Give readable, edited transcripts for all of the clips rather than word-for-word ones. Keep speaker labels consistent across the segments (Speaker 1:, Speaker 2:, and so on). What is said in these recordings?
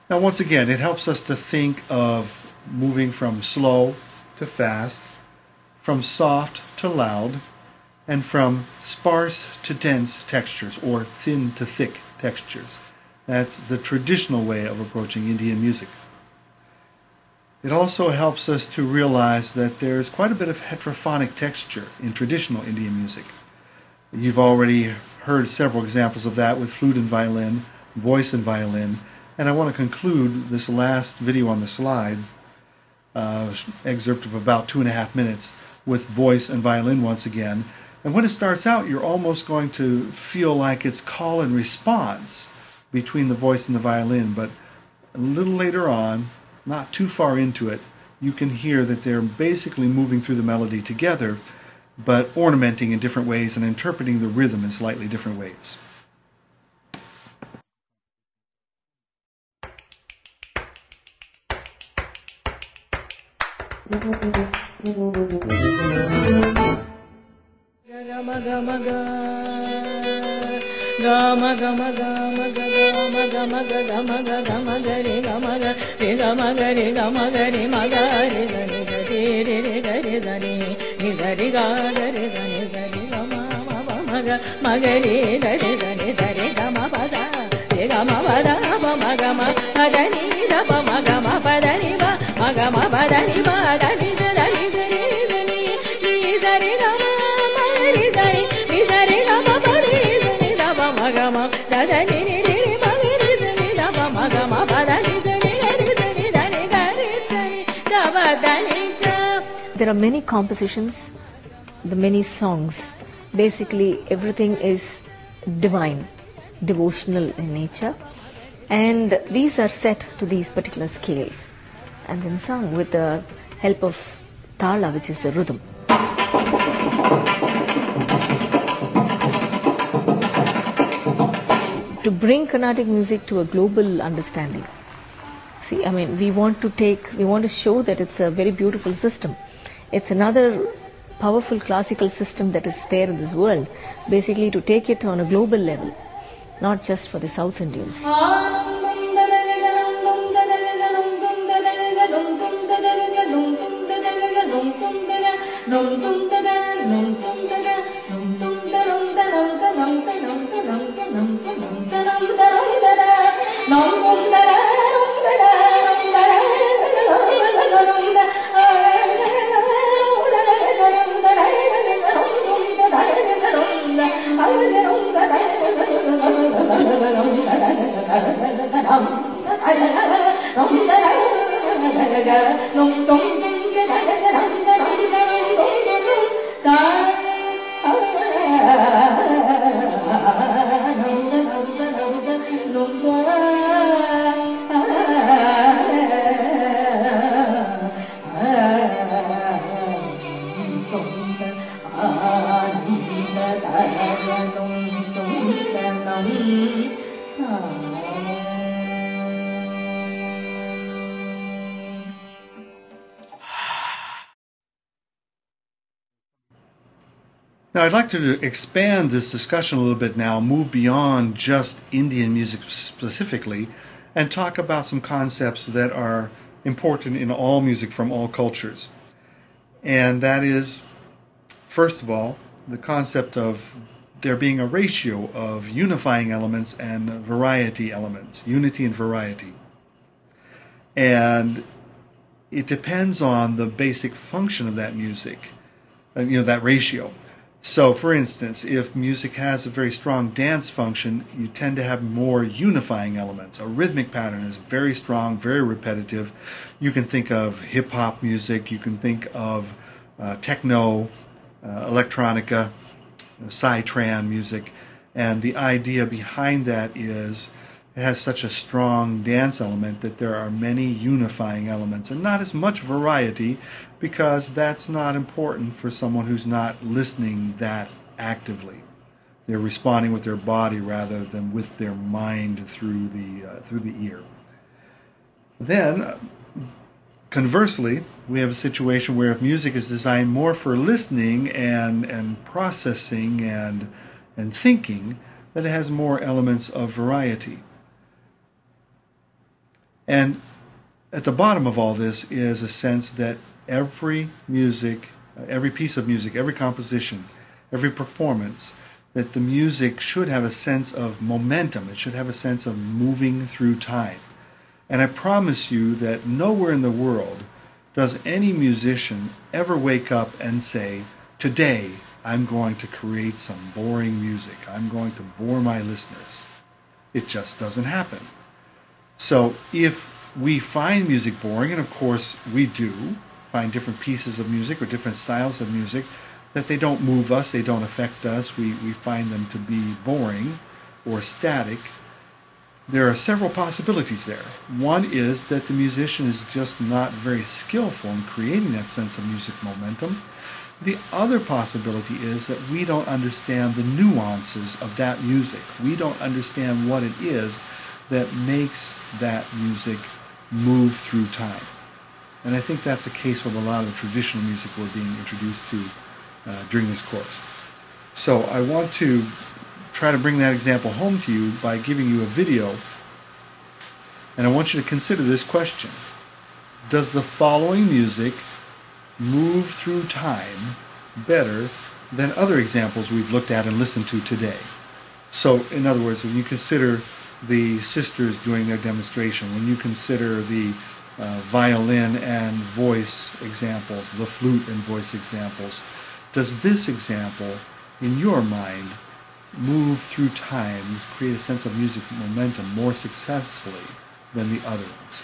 Speaker 1: Now, once again, it helps us to think of moving from slow to fast, from soft to loud, and from sparse to dense textures, or thin to thick textures. That's the traditional way of approaching Indian music. It also helps us to realize that there's quite a bit of heterophonic texture in traditional Indian music. You've already heard several examples of that with flute and violin, voice and violin, and I want to conclude this last video on the slide, excerpt of about 2.5 minutes, with voice and violin once again. And when it starts out, you're almost going to feel like it's call and response between the voice and the violin, but a little later on, not too far into it, you can hear that they're basically moving through the melody together, but ornamenting in different ways and interpreting the rhythm in slightly different ways.
Speaker 2: Gama gama gama gama gama gama gama gari gama gari gama gari gama gari magari gari gari gari gari gari gari gari gari gari gama maga magari gari gari gari gama basa gama bada gama gama madani da gama gama badani ba gama badani ba dani zari zari zari zari gama magari zari zari gama bari magama dada ni ni ni magari zani da magama badani zani gari zani dani gari zani da badani ta. There are many compositions, the many songs. Basically, everything is divine, devotional in nature, and these are set to these particular scales and then sung with the help of tala, which is the rhythm. To bring Carnatic music to a global understanding. See, I mean, we want to show that it's a very beautiful system. It's another powerful classical system that is there in this world, basically to take it on a global level, not just for the South Indians.
Speaker 1: Now, I'd like to expand this discussion a little bit now, move beyond just Indian music specifically, and talk about some concepts that are important in all music from all cultures. And that is, first of all, the concept of there being a ratio of unifying elements and variety elements, unity and variety. And it depends on the basic function of that music, that ratio. So, for instance, if music has a very strong dance function, you tend to have more unifying elements. A rhythmic pattern is very strong, very repetitive. You can think of hip-hop music, you can think of techno, electronica, psytrance music, and the idea behind that is it has such a strong dance element that there are many unifying elements and not as much variety, because that's not important for someone who's not listening that actively. They're responding with their body rather than with their mind through the ear. Then, conversely, we have a situation where if music is designed more for listening and processing and thinking, that it has more elements of variety. And at the bottom of all this is a sense that every music, every piece of music, every composition, every performance, that the music should have a sense of momentum. It should have a sense of moving through time. And I promise you that nowhere in the world does any musician ever wake up and say, today I'm going to create some boring music. I'm going to bore my listeners. It just doesn't happen. So if we find music boring, and of course we do find different pieces of music or different styles of music, that they don't move us, they don't affect us, we find them to be boring or static, there are several possibilities there. One is that the musician is just not very skillful in creating that sense of music momentum. The other possibility is that we don't understand the nuances of that music. We don't understand what it is that makes that music move through time. And I think that's the case with a lot of the traditional music we're being introduced to during this course. So I want to try to bring that example home to you by giving you a video, and I want you to consider this question. Does the following music move through time better than other examples we've looked at and listened to today? So in other words, when you consider the sisters doing their demonstration, when you consider the violin and voice examples, the flute and voice examples, does this example, in your mind, move through time, create a sense of music momentum more successfully than the other ones?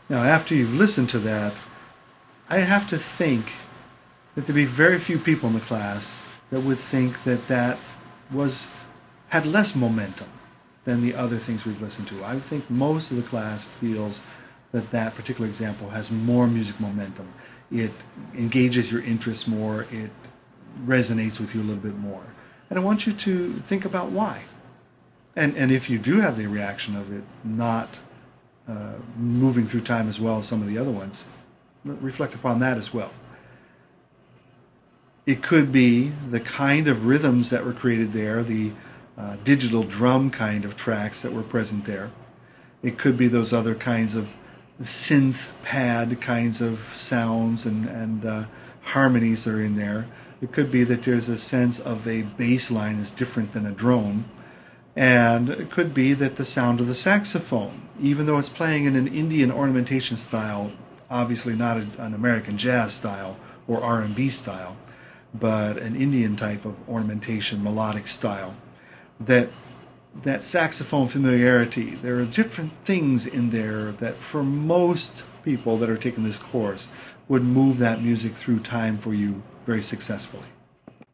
Speaker 1: Now, after you've listened to that, I have to think that there'd be very few people in the class that would think that that had less momentum than the other things we've listened to. I think most of the class feels that that particular example has more music momentum. It engages your interest more. It resonates with you a little bit more. And I want you to think about why. And if you do have the reaction of it not moving through time as well as some of the other ones, reflect upon that as well. It could be the kind of rhythms that were created there, the digital drum kind of tracks that were present there. It could be those other kinds of synth pad kinds of sounds and harmonies that are in there. It could be that there's a sense of a bass line is different than a drone. And it could be that the sound of the saxophone, even though it's playing in an Indian ornamentation style, obviously not an American jazz style or R&B style, but an Indian type of ornamentation, melodic style, that saxophone familiarity, there are different things in there that for most people that are taking this course would move that music through time for you very successfully.